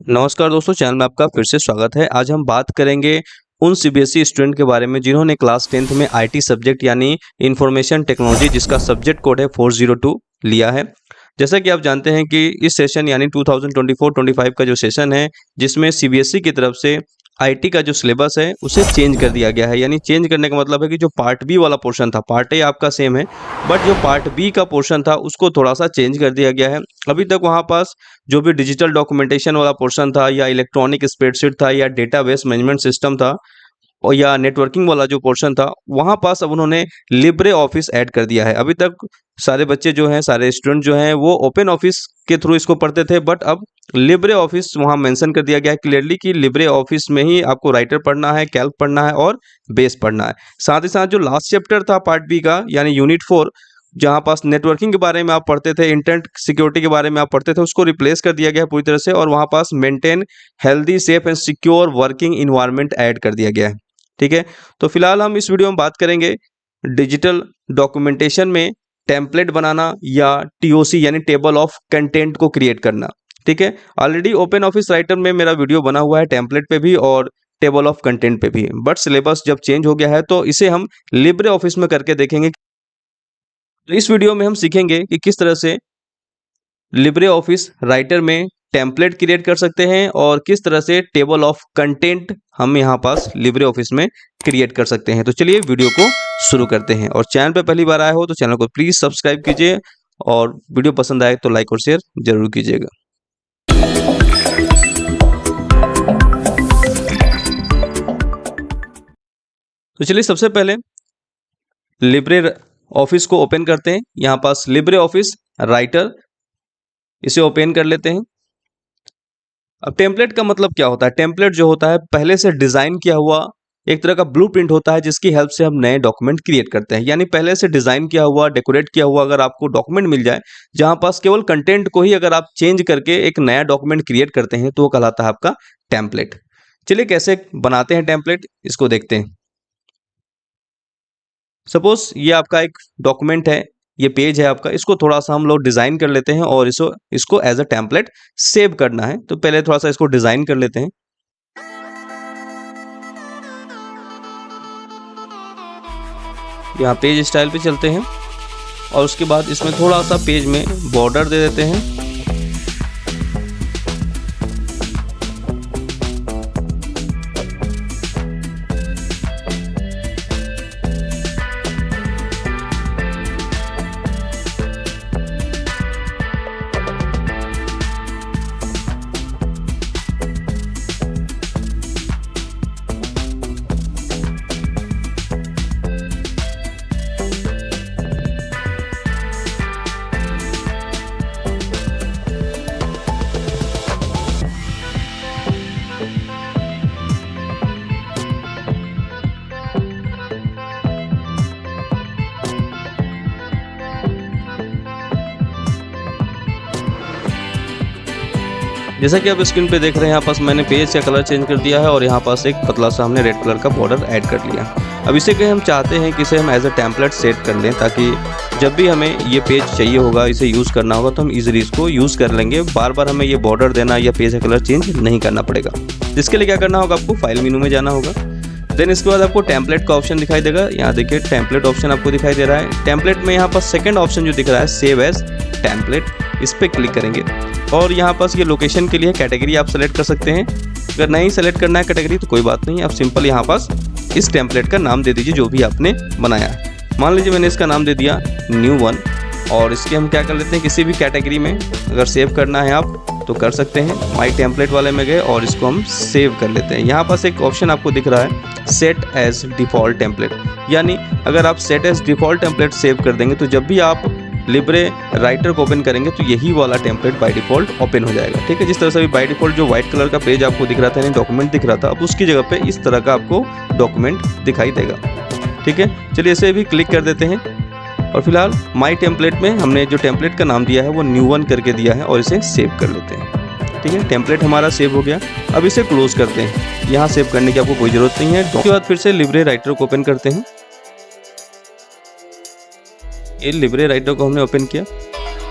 नमस्कार दोस्तों, चैनल में आपका फिर से स्वागत है। आज हम बात करेंगे उन सीबीएसई स्टूडेंट के बारे में जिन्होंने क्लास 10th में आईटी सब्जेक्ट यानी इंफॉर्मेशन टेक्नोलॉजी जिसका सब्जेक्ट कोड है 402 लिया है। जैसा कि आप जानते हैं कि इस सेशन यानी 2024-25 का जो सेशन है जिसमें सीबीएसई की तरफ से आईटी का जो सिलेबस है उसे चेंज कर दिया गया है। यानी चेंज करने का मतलब है कि जो पार्ट बी वाला पोर्शन था, पार्ट ए आपका सेम है बट जो पार्ट बी का पोर्शन था उसको थोड़ा सा चेंज कर दिया गया है। अभी तक वहाँ पास जो भी डिजिटल डॉक्यूमेंटेशन वाला पोर्शन था या इलेक्ट्रॉनिक स्प्रेडशीट था या डेटाबेस मैनेजमेंट सिस्टम था और या नेटवर्किंग वाला जो पोर्शन था वहाँ पास अब उन्होंने लिब्रे ऑफिस ऐड कर दिया है। अभी तक सारे बच्चे जो हैं, सारे स्टूडेंट जो हैं वो ओपन ऑफिस के थ्रू इसको पढ़ते थे बट अब लिब्रे ऑफिस वहाँ मेंशन कर दिया गया है क्लियरली कि लिब्रे ऑफिस में ही आपको राइटर पढ़ना है, कैल्क पढ़ना है और बेस पढ़ना है। साथ ही साथ जो लास्ट चैप्टर था पार्ट बी का यानी यूनिट 4 जहाँ पास नेटवर्किंग के बारे में आप पढ़ते थे, इंटरनेट सिक्योरिटी के बारे में आप पढ़ते थे, उसको रिप्लेस कर दिया गया है पूरी तरह से और वहाँ पास maintain healthy safe and secure working environment add कर दिया गया है। ठीक है, तो फिलहाल हम इस वीडियो में बात करेंगे डिजिटल डॉक्यूमेंटेशन में टेम्पलेट बनाना या टीओसी यानी टेबल ऑफ कंटेंट को क्रिएट करना। ठीक है, ऑलरेडी ओपन ऑफिस राइटर में मेरा वीडियो बना हुआ है टेम्पलेट पे भी और टेबल ऑफ कंटेंट पे भी, बट सिलेबस जब चेंज हो गया है तो इसे हम लिब्रे ऑफिस में करके देखेंगे। तो इस वीडियो में हम सीखेंगे कि किस तरह से लिब्रे ऑफिस राइटर में टेम्पलेट क्रिएट कर सकते हैं और किस तरह से टेबल ऑफ कंटेंट हम यहाँ पास लिब्रे ऑफिस में क्रिएट कर सकते हैं। तो चलिए वीडियो को शुरू करते हैं और चैनल पे पहली बार आए हो तो चैनल को प्लीज़ सब्सक्राइब कीजिए और वीडियो पसंद आए तो लाइक और शेयर जरूर कीजिएगा। तो चलिए सबसे पहले लिब्रे ऑफिस को ओपन करते हैं। यहाँ पास लिब्रे ऑफिस राइटर, इसे ओपन कर लेते हैं। अब टेम्पलेट का मतलब क्या होता है? टेम्पलेट जो होता है पहले से डिजाइन किया हुआ एक तरह का ब्लूप्रिंट होता है जिसकी हेल्प से हम नए डॉक्यूमेंट क्रिएट करते हैं। यानी पहले से डिजाइन किया हुआ, डेकोरेट किया हुआ अगर आपको डॉक्यूमेंट मिल जाए जहां पास केवल कंटेंट को ही अगर आप चेंज करके एक नया डॉक्यूमेंट क्रिएट करते हैं तो वो कहलाता है आपका टेम्पलेट। चलिए कैसे बनाते हैं टेम्पलेट इसको देखते हैं। सपोज ये आपका एक डॉक्यूमेंट है, ये पेज है आपका, इसको थोड़ा सा हम लोग डिजाइन कर लेते हैं और इसको एज अ टेम्पलेट सेव करना है। तो पहले थोड़ा सा इसको डिजाइन कर लेते हैं। यहाँ पेज स्टाइल पे चलते हैं और उसके बाद इसमें थोड़ा सा पेज में बॉर्डर दे देते हैं। जैसा कि आप स्क्रीन पे देख रहे हैं यहाँ पास मैंने पेज का कलर चेंज कर दिया है और यहाँ पास एक पतला सा हमने रेड कलर का बॉर्डर ऐड कर लिया। अब इसे हम चाहते हैं कि इसे हम एज अ टेम्पलेट सेट कर लें ताकि जब भी हमें ये पेज चाहिए होगा, इसे यूज़ करना होगा तो हम इजीली इसको यूज़ कर लेंगे। बार बार हमें ये बॉर्डर देना या पेज का कलर चेंज नहीं करना पड़ेगा। इसके लिए क्या करना होगा, आपको फाइल मेनू में जाना होगा। देन इसके बाद आपको टेम्पलेट का ऑप्शन दिखाई देगा। यहाँ देखिए टेम्पलेट ऑप्शन आपको दिखाई दे रहा है। टेम्पलेट में यहाँ पर सेकंड ऑप्शन जो दिख रहा है सेव एज टेम्पलेट, इस पर क्लिक करेंगे और यहाँ पास ये लोकेशन के लिए कैटेगरी आप सेलेक्ट कर सकते हैं। अगर नहीं सेलेक्ट करना है कैटेगरी तो कोई बात नहीं, आप सिंपल यहाँ पास इस टेम्पलेट का नाम दे दीजिए जो भी आपने बनाया है। मान लीजिए मैंने इसका नाम दे दिया न्यू वन और इसके हम क्या कर लेते हैं, किसी भी कैटेगरी में अगर सेव करना है आप तो कर सकते हैं। माई टेम्पलेट वाले में गए और इसको हम सेव कर लेते हैं। यहाँ पास एक ऑप्शन आपको दिख रहा है सेट एज डिफ़ॉल्ट टेम्पलेट, यानी अगर आप set as default template save कर देंगे तो जब भी आप लिब्रे राइटर को ओपन करेंगे तो यही वाला टेम्पलेट बाय डिफ़ॉल्ट ओपन हो जाएगा। ठीक है, जिस तरह से भी बाय डिफ़ॉल्ट जो व्हाइट कलर का पेज आपको दिख रहा था यानी डॉक्यूमेंट दिख रहा था, अब उसकी जगह पे इस तरह का आपको डॉक्यूमेंट दिखाई देगा। ठीक है, चलिए इसे भी क्लिक कर देते हैं और फिलहाल माई टेम्पलेट में हमने जो टेम्पलेट का नाम दिया है वो न्यू वन करके दिया है और इसे सेव कर लेते हैं। ठीक है, टेम्पलेट हमारा सेव हो गया। अब इसे क्लोज करते हैं, यहाँ सेव करने की आपको कोई ज़रूरत नहीं है। उसके बाद फिर से लिब्रे राइटर को ओपन करते हैं। ये लिब्रे राइटर को हमने ओपन किया,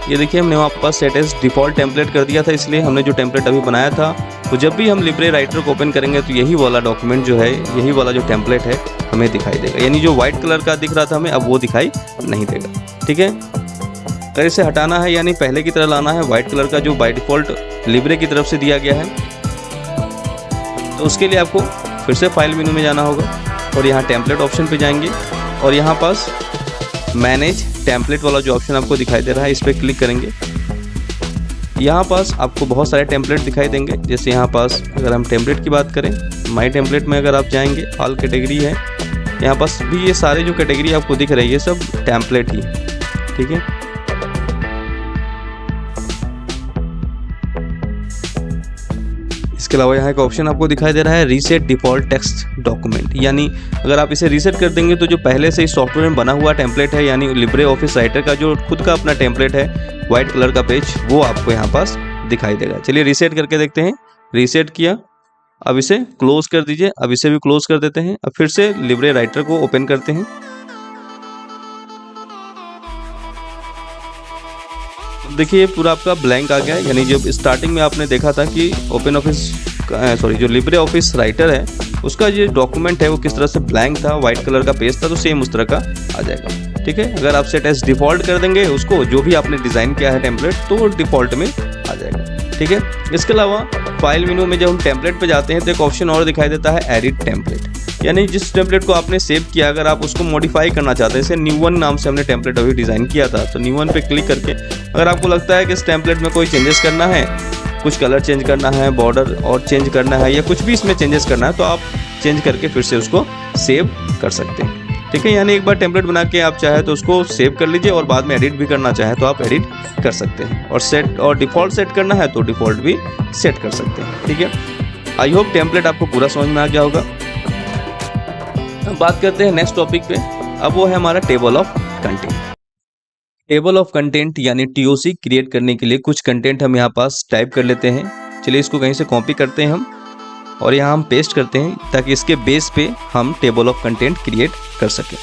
ये देखिए हमने वहाँ पास सेट एज डिफ़ॉल्ट टेम्पलेट कर दिया था, इसलिए हमने जो टेम्पलेट अभी बनाया था तो जब भी हम लिब्रे राइटर को ओपन करेंगे तो यही वाला डॉक्यूमेंट जो है, यही वाला जो टेम्पलेट है हमें दिखाई देगा, यानी जो व्हाइट कलर का दिख रहा था हमें अब वो दिखाई नहीं देगा। ठीक है, अगर इसे हटाना है यानी पहले की तरह लाना है व्हाइट कलर का जो बाय डिफ़ॉल्ट लिब्रे की तरफ से दिया गया है, तो उसके लिए आपको फिर से फाइल मेनू में जाना होगा और यहाँ टेम्पलेट ऑप्शन पे जाएंगे और यहाँ पास मैनेज टेम्पलेट वाला जो ऑप्शन आपको दिखाई दे रहा है इस पर क्लिक करेंगे। यहाँ पास आपको बहुत सारे टेम्पलेट दिखाई देंगे। जैसे यहाँ पास अगर हम टेम्पलेट की बात करें, माई टेम्पलेट में अगर आप जाएंगे ऑल कैटेगरी है, यहाँ पास भी ये सारे जो कैटेगरी आपको दिख रही है ये सब टेम्पलेट ही। ठीक है, इसके अलावा यहाँ एक ऑप्शन आपको दिखाई दे रहा है रीसेट डिफ़ॉल्ट टेक्स्ट डॉक्यूमेंट, यानी अगर आप इसे रीसेट कर देंगे तो जो पहले से ही सॉफ्टवेयर में बना हुआ टेम्पलेट है, यानी लिब्रे ऑफिस राइटर का जो खुद का अपना टेम्पलेट है वाइट कलर का पेज, वो आपको यहाँ पास दिखाई देगा। चलिए रीसेट करके देखते हैं। रीसेट किया, अब इसे क्लोज कर दीजिए। अब इसे भी क्लोज कर देते हैं। अब फिर से लिब्रे राइटर को ओपन करते हैं। देखिए पूरा आपका ब्लैंक आ गया है, यानी जब स्टार्टिंग में आपने देखा था कि ओपन ऑफिस जो लिब्रे ऑफिस राइटर है उसका जो डॉक्यूमेंट है वो किस तरह से ब्लैंक था, वाइट कलर का पेज था, तो सेम उस तरह का आ जाएगा। ठीक है, अगर आप सेट एज डिफ़ॉल्ट कर देंगे उसको, जो भी आपने डिज़ाइन किया है टेम्पलेट, तो वो डिफ़ॉल्ट में आ जाएगा। ठीक है, इसके अलावा फाइल मेनू में जब हम टेम्पलेट पे जाते हैं तो एक ऑप्शन और दिखाई देता है एडिट टेम्पलेट, यानी जिस टेम्पलेट को आपने सेव किया अगर आप उसको मॉडिफाई करना चाहते हैं, जैसे न्यू वन नाम से हमने टेम्पलेट अभी डिज़ाइन किया था, तो न्यू वन पे क्लिक करके अगर आपको लगता है कि इस टेम्पलेट में कोई चेंजेस करना है, कुछ कलर चेंज करना है, बॉर्डर और चेंज करना है, या कुछ भी इसमें चेंजेस करना है, तो आप चेंज करके फिर से उसको सेव कर सकते हैं। ठीक है, यानी एक बार टेम्पलेट बना के आप चाहे तो उसको सेव कर लीजिए और बाद में एडिट भी करना चाहे तो आप एडिट कर सकते हैं, और सेट और डिफ़ॉल्ट सेट करना है तो डिफ़ॉल्ट भी सेट कर सकते हैं। ठीक है, आई होप टेम्पलेट आपको पूरा समझ में आ गया होगा। अब बात करते हैं नेक्स्ट टॉपिक पे। अब वो है हमारा table of content. Table of content यानी टीओसी क्रिएट करने के लिए कुछ कंटेंट हम यहाँ पास टाइप कर लेते हैं। चलिए इसको कहीं से कॉपी करते हैं हम और यहाँ हम पेस्ट करते हैं ताकि इसके बेस पे हम टेबल ऑफ कंटेंट क्रिएट कर सकें।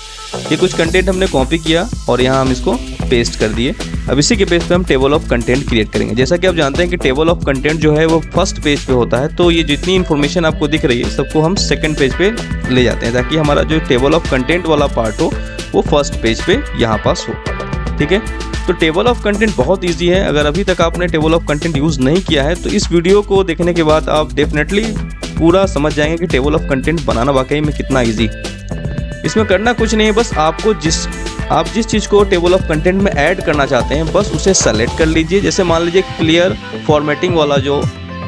ये कुछ कंटेंट हमने कॉपी किया और यहाँ हम इसको पेस्ट कर दिए। अब इसी के बेस पे हम टेबल ऑफ कंटेंट क्रिएट करेंगे। जैसा कि आप जानते हैं कि टेबल ऑफ कंटेंट जो है वो फर्स्ट पेज पे होता है, तो ये जितनी इन्फॉर्मेशन आपको दिख रही है सबको हम सेकंड पेज पे ले जाते हैं ताकि हमारा जो टेबल ऑफ कंटेंट वाला पार्ट हो वो फर्स्ट पेज पे यहाँ पास हो। ठीक है, तो टेबल ऑफ कंटेंट बहुत ईजी है। अगर अभी तक आपने टेबल ऑफ कंटेंट यूज़ नहीं किया है तो इस वीडियो को देखने के बाद आप डेफिनेटली पूरा समझ जाएंगे कि टेबल ऑफ कंटेंट बनाना वाकई में कितना ईजी। इसमें करना कुछ नहीं है, बस आपको आप जिस चीज़ को टेबल ऑफ कंटेंट में ऐड करना चाहते हैं बस उसे सेलेक्ट कर लीजिए। जैसे मान लीजिए क्लियर फॉर्मेटिंग वाला जो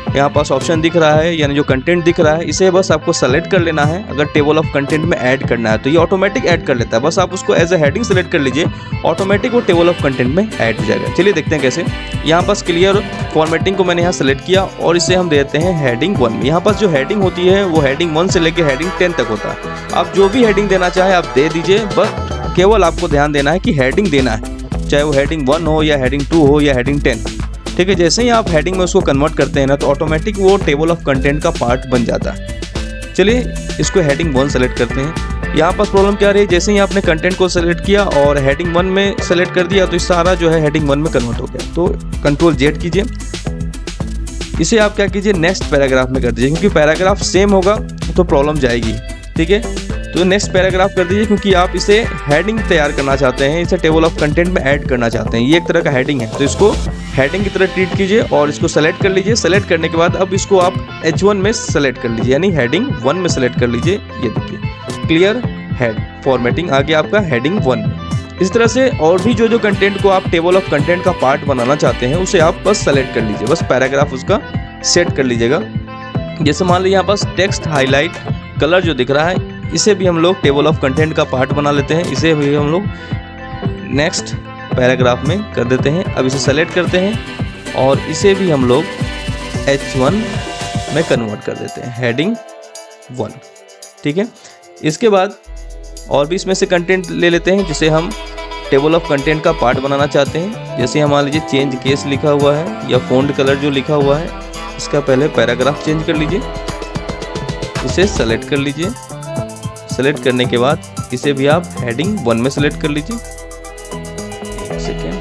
यहाँ पास ऑप्शन दिख रहा है, यानी जो कंटेंट दिख रहा है, इसे बस आपको सेलेक्ट कर लेना है। अगर टेबल ऑफ कंटेंट में ऐड करना है तो ये ऑटोमेटिक ऐड कर लेता है, बस आप उसको एज ए हेडिंग सेलेक्ट कर लीजिए, ऑटोमेटिक वो टेबल ऑफ कंटेंट में ऐड हो जाएगा। चलिए देखते हैं कैसे। यहाँ पास क्लियर फॉर्मेटिंग को मैंने यहाँ सेलेक्ट किया और इसे हम देते हैं हेडिंग 1 में। यहाँ पास जो हेडिंग होती है वो हेडिंग 1 से लेकर हेडिंग 10 तक होता है। आप जो भी हेडिंग देना चाहे आप दे दीजिए, बस केवल आपको ध्यान देना है कि हेडिंग देना है, चाहे वो हेडिंग 1 हो या हेडिंग 2 हो या हेडिंग 10। ठीक है, जैसे ही आप हेडिंग में उसको कन्वर्ट करते हैं ना तो ऑटोमेटिक वो टेबल ऑफ कंटेंट का पार्ट बन जाता है। चलिए इसको हेडिंग 1 सेलेक्ट करते हैं। यहाँ पर प्रॉब्लम क्या रही है, जैसे ही आपने कंटेंट को सेलेक्ट किया और हेडिंग 1 में सेलेक्ट कर दिया तो इस सारा जो है हेडिंग 1 में कन्वर्ट हो गया। तो कंट्रोल जेड कीजिए, इसे आप क्या कीजिए नेक्स्ट पैराग्राफ में कर दीजिए, क्योंकि पैराग्राफ सेम होगा तो प्रॉब्लम जाएगी। ठीक है, तो नेक्स्ट पैराग्राफ कर दीजिए क्योंकि आप इसे हेडिंग तैयार करना चाहते हैं, इसे टेबल ऑफ कंटेंट में ऐड करना चाहते हैं। ये एक तरह का हेडिंग है तो इसको हेडिंग की तरह ट्रीट कीजिए और इसको सेलेक्ट कर लीजिए। सेलेक्ट करने के बाद अब इसको आप H1 में सेलेक्ट कर लीजिए, यानी हेडिंग 1 में सेलेक्ट कर लीजिए। ये देखिए क्लियर हेड फॉर्मेटिंग आ गया आपका हेडिंग 1 में। इस तरह से और भी जो कंटेंट को आप टेबल ऑफ कंटेंट का पार्ट बनाना चाहते हैं उसे आप बस सेलेक्ट कर लीजिए, बस पैराग्राफ उसका सेट कर लीजिएगा। जैसे मान लीजिए यहाँ पास टेक्स्ट हाईलाइट कलर जो दिख रहा है इसे भी हम लोग टेबल ऑफ कंटेंट का पार्ट बना लेते हैं। इसे भी हम लोग नेक्स्ट पैराग्राफ में कर देते हैं। अब इसे सेलेक्ट करते हैं और इसे भी हम लोग H1 में कन्वर्ट कर देते हैं, हेडिंग 1। ठीक है, इसके बाद और भी इसमें से कंटेंट ले लेते हैं जिसे हम टेबल ऑफ कंटेंट का पार्ट बनाना चाहते हैं। जैसे हम मान लीजिए चेंज केस लिखा हुआ है या फ़ॉन्ट कलर जो लिखा हुआ है, इसका पहले पैराग्राफ चेंज कर लीजिए, इसे सेलेक्ट कर लीजिए। सेलेक्ट करने के बाद इसे भी आप हेडिंग 1 में सेलेक्ट कर लीजिए। एक सेकेंड,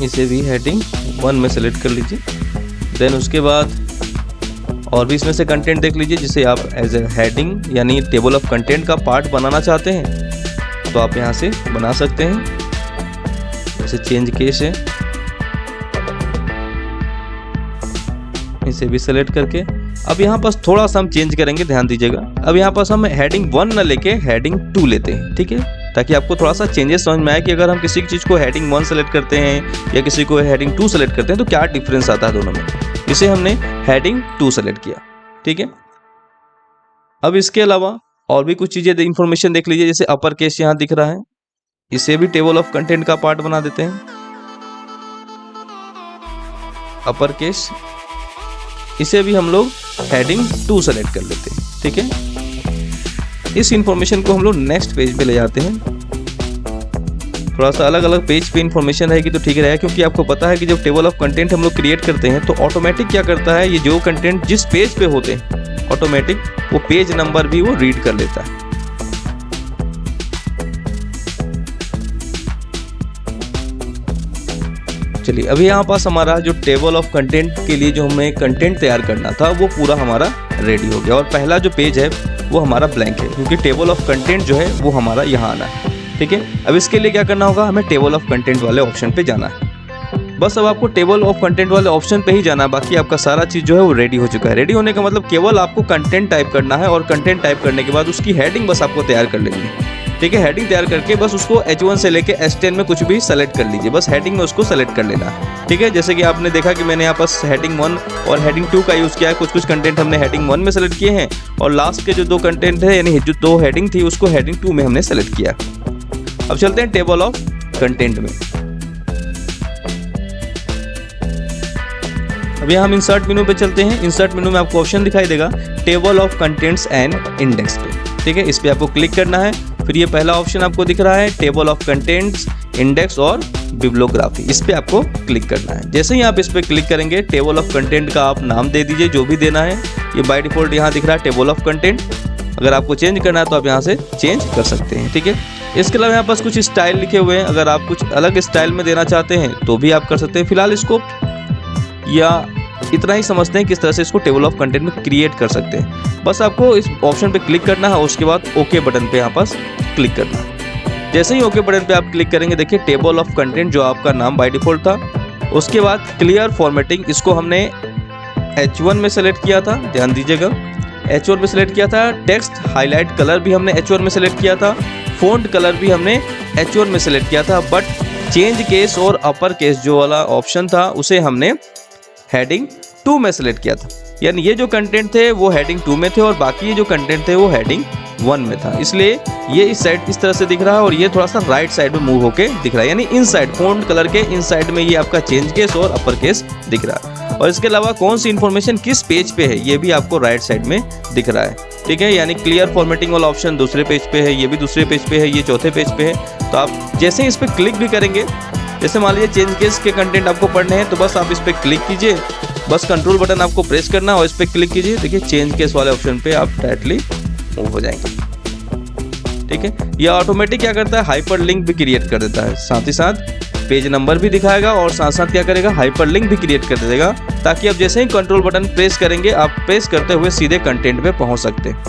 इसे भी हेडिंग 1 में सेलेक्ट कर लीजिए। देन उसके बाद और भी इसमें से कंटेंट देख लीजिए जिसे आप एज ए हेडिंग यानी टेबल ऑफ कंटेंट का पार्ट बनाना चाहते हैं तो आप यहाँ से बना सकते हैं। जैसे चेंज केस है, इसे भी सेलेक्ट करके अब यहाँ पास थोड़ा सा हम चेंज करेंगे, ध्यान दीजिएगा। अब यहाँ पास हम हेडिंग 1 न लेके हेडिंग 2 लेते हैं, ठीक है, ताकि आपको थोड़ा सा चेंजेस समझ में आए कि अगर हम किसी चीज़ को हेडिंग 1 सेलेक्ट करते हैं या किसी को हेडिंग 2 सेलेक्ट करते हैं तो क्या डिफरेंस आता है दोनों में। इसे हमने हेडिंग 2 सेलेक्ट किया, ठीक है। अब इसके अलावा और भी कुछ चीज़ें इंफॉर्मेशन देख लीजिए, जैसे अपर केस यहाँ दिख रहा है, इसे भी टेबल ऑफ कंटेंट का पार्ट बना देते हैं। अपर केस, इसे भी हम लोग हेडिंग 2 सेलेक्ट कर लेते हैं, ठीक है। इस इंफॉर्मेशन को हम लोग नेक्स्ट पेज पे ले जाते हैं। थोड़ा सा अलग अलग पेज पे इंफॉर्मेशन रहेगी तो ठीक रहेगा, क्योंकि आपको पता है कि जब टेबल ऑफ कंटेंट हम लोग क्रिएट करते हैं तो ऑटोमेटिक क्या करता है, ये जो कंटेंट जिस पेज पे होते हैं ऑटोमेटिक वो पेज नंबर भी वो रीड कर लेता है। चलिए, अभी यहाँ पास हमारा जो टेबल ऑफ कंटेंट के लिए जो हमें कंटेंट तैयार करना था वो पूरा हमारा रेडी हो गया और पहला जो पेज है वो हमारा ब्लैंक है, क्योंकि टेबल ऑफ कंटेंट जो है वो हमारा यहाँ आना है, ठीक है। अब इसके लिए क्या करना होगा, हमें टेबल ऑफ कंटेंट वाले ऑप्शन पे जाना है। बस अब आपको टेबल ऑफ कंटेंट वाले ऑप्शन पे ही जाना है, बाकी आपका सारा चीज़ जो है वो रेडी हो चुका है। रेडी होने का मतलब केवल आपको कंटेंट टाइप करना है और कंटेंट टाइप करने के बाद उसकी हेडिंग बस आपको तैयार कर लेनी है, ठीक है। हेडिंग तैयार करके बस उसको H1 से लेके H10 में कुछ भी सेलेक्ट कर लीजिए, बस हेडिंग में उसको सेलेक्ट कर लेना है, ठीक है। जैसे कि आपने देखा कि मैंने यहाँ पास हेडिंग 1 और हेडिंग 2 का यूज़ किया है। कुछ कंटेंट हमने हेडिंग 1 में सेलेक्ट किए हैं और लास्ट के जो 2 कंटेंट है यानी जो 2 हेडिंग थी उसको हेडिंग 2 में हमने सेलेक्ट किया। अब चलते हैं टेबल ऑफ कंटेंट में। अभी हम इंसर्ट मेनू पे चलते हैं। इंसर्ट मेनू में आपको ऑप्शन दिखाई देगा table of contents and index पे, ठीक है। इस पे आपको क्लिक करना है। फिर ये पहला ऑप्शन आपको दिख रहा है टेबल ऑफ कंटेंट्स, इंडेक्स और बिब्लियोग्राफी, इस पे आपको क्लिक करना है। जैसे ही आप इस पे क्लिक करेंगे टेबल ऑफ कंटेंट का आप नाम दे दीजिए जो भी देना है। ये बाय डिफॉल्ट यहाँ दिख रहा है टेबल ऑफ कंटेंट। अगर आपको चेंज करना है तो आप यहाँ से चेंज कर सकते हैं, ठीक है। इसके अलावा यहाँ पास कुछ स्टाइल लिखे हुए हैं, अगर आप कुछ अलग स्टाइल में देना चाहते हैं तो भी आप कर सकते हैं। फिलहाल इसको या इतना ही समझते हैं किस तरह से इसको टेबल ऑफ कंटेंट में क्रिएट कर सकते हैं। बस आपको इस ऑप्शन पे क्लिक करना है, उसके बाद ओके बटन पे यहाँ पास क्लिक करना है। जैसे ही ओके बटन पे आप क्लिक करेंगे, देखिए टेबल ऑफ कंटेंट जो आपका नाम बाय डिफॉल्ट था। उसके बाद क्लियर फॉर्मेटिंग, इसको हमने H1 में सेलेक्ट किया था, ध्यान दीजिएगा, H1 में सेलेक्ट किया था। टेक्स्ट हाईलाइट कलर भी हमने H1 में सेलेक्ट किया था। फ़ॉन्ट कलर भी हमने H1 में सेलेक्ट किया था। बट चेंज केस और अपर केस जो वाला ऑप्शन था उसे हमने हेडिंग 2 में सेलेक्ट किया था। यानी ये जो कंटेंट थे वो हेडिंग 2 में थे और बाकी ये जो कंटेंट थे वो हेडिंग 1 में था। इसलिए ये इस साइड इस तरह से दिख रहा है और ये थोड़ा सा राइट साइड में मूव होके दिख रहा है, यानी इन साइड फ़ॉन्ट कलर के इन साइड में ये आपका चेंज केस और अपर केस दिख रहा है। और इसके अलावा कौन सी इन्फॉर्मेशन किस पेज पे है ये भी आपको राइट साइड में दिख रहा है, ठीक है। यानी क्लियर फॉर्मेटिंग वाला ऑप्शन दूसरे पेज पे है, ये भी दूसरे पेज पे है, ये चौथे पेज पे है। तो आप जैसे ही इस पर क्लिक भी करेंगे, जैसे मान लीजिए चेंज केस के कंटेंट आपको पढ़ने हैं तो बस आप इस पर क्लिक कीजिए, बस कंट्रोल बटन आपको प्रेस करना और इस पर क्लिक कीजिए। देखिए चेंज केस वाले ऑप्शन पे आप डायरेक्टली मूव हो जाएंगे, ठीक है। यह ऑटोमेटिक क्या करता है, हाइपर लिंक भी क्रिएट कर देता है, साथ ही साथ पेज नंबर भी दिखाएगा और साथ साथ क्या करेगा, हाइपर लिंक भी क्रिएट कर देगा, ताकि आप जैसे ही कंट्रोल बटन प्रेस करेंगे आप प्रेस करते हुए सीधे कंटेंट पे पहुंच सकते हैं।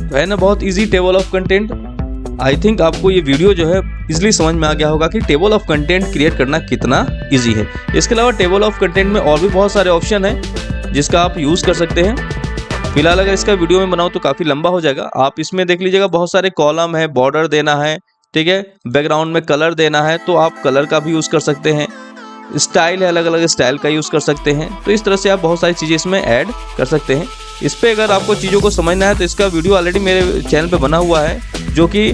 तो है ना बहुत easy table of content. I think आपको ये वीडियो जो है इजीली समझ में आ गया होगा कि टेबल ऑफ कंटेंट क्रिएट करना कितना इजी है। इसके अलावा टेबल ऑफ कंटेंट में और भी बहुत सारे ऑप्शन हैं जिसका आप यूज़ कर सकते हैं। फिलहाल अगर इसका वीडियो में बनाऊँ तो काफ़ी लंबा हो जाएगा। आप इसमें देख लीजिएगा बहुत सारे कॉलम है, बॉर्डर देना है, ठीक है, बैकग्राउंड में कलर देना है तो आप कलर का भी यूज़ कर सकते हैं। स्टाइल है, अलग अलग स्टाइल का यूज़ कर सकते हैं। तो इस तरह से आप बहुत सारी चीज़ें इसमें ऐड कर सकते हैं। इस पर अगर आपको चीज़ों को समझना है तो इसका वीडियो ऑलरेडी मेरे चैनल पे बना हुआ है, जो कि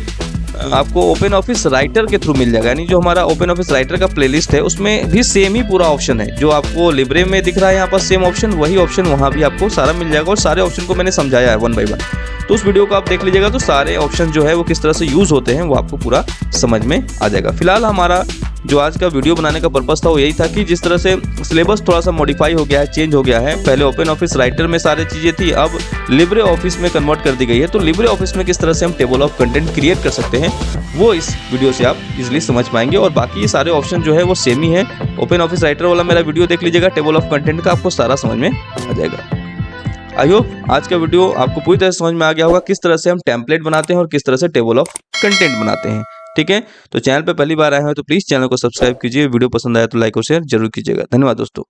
आपको ओपन ऑफिस राइटर के थ्रू मिल जाएगा। यानी जो हमारा ओपन ऑफिस राइटर का प्लेलिस्ट है उसमें भी सेम ही पूरा ऑप्शन है, जो आपको लिब्रे में दिख रहा है यहाँ पर सेम ऑप्शन, वही ऑप्शन वहाँ भी आपको सारा मिल जाएगा और सारे ऑप्शन को मैंने समझाया है 1 बाय 1। तो उस वीडियो को आप देख लीजिएगा तो सारे ऑप्शन जो है वो किस तरह से यूज़ होते हैं वो आपको पूरा समझ में आ जाएगा। फिलहाल हमारा जो आज का वीडियो बनाने का पर्पस था वो यही था कि जिस तरह से सिलेबस थोड़ा सा मॉडिफाई हो गया है, चेंज हो गया है। पहले ओपन ऑफिस राइटर में सारी चीज़ें थी, अब लिब्रे ऑफिस में कन्वर्ट कर दी गई है। तो लिब्रे ऑफिस में किस तरह से हम टेबल ऑफ कंटेंट क्रिएट कर सकते हैं वो इस वीडियो से आप इजीली समझ पाएंगे। और बाकी ये सारे ऑप्शन जो है वो सेम ही है। ओपन ऑफिस राइटर वाला मेरा वीडियो देख लीजिएगा, टेबल ऑफ कंटेंट का आपको सारा समझ में आ जाएगा। आई होप आज का वीडियो आपको पूरी तरह से समझ में आ गया होगा किस तरह से हम टेम्पलेट बनाते हैं और किस तरह से टेबल ऑफ कंटेंट बनाते हैं। ठीक है, तो चैनल पे पहली बार आए हैं तो प्लीज चैनल को सब्सक्राइब कीजिए। वीडियो पसंद आया तो लाइक और शेयर जरूर कीजिएगा। धन्यवाद दोस्तों।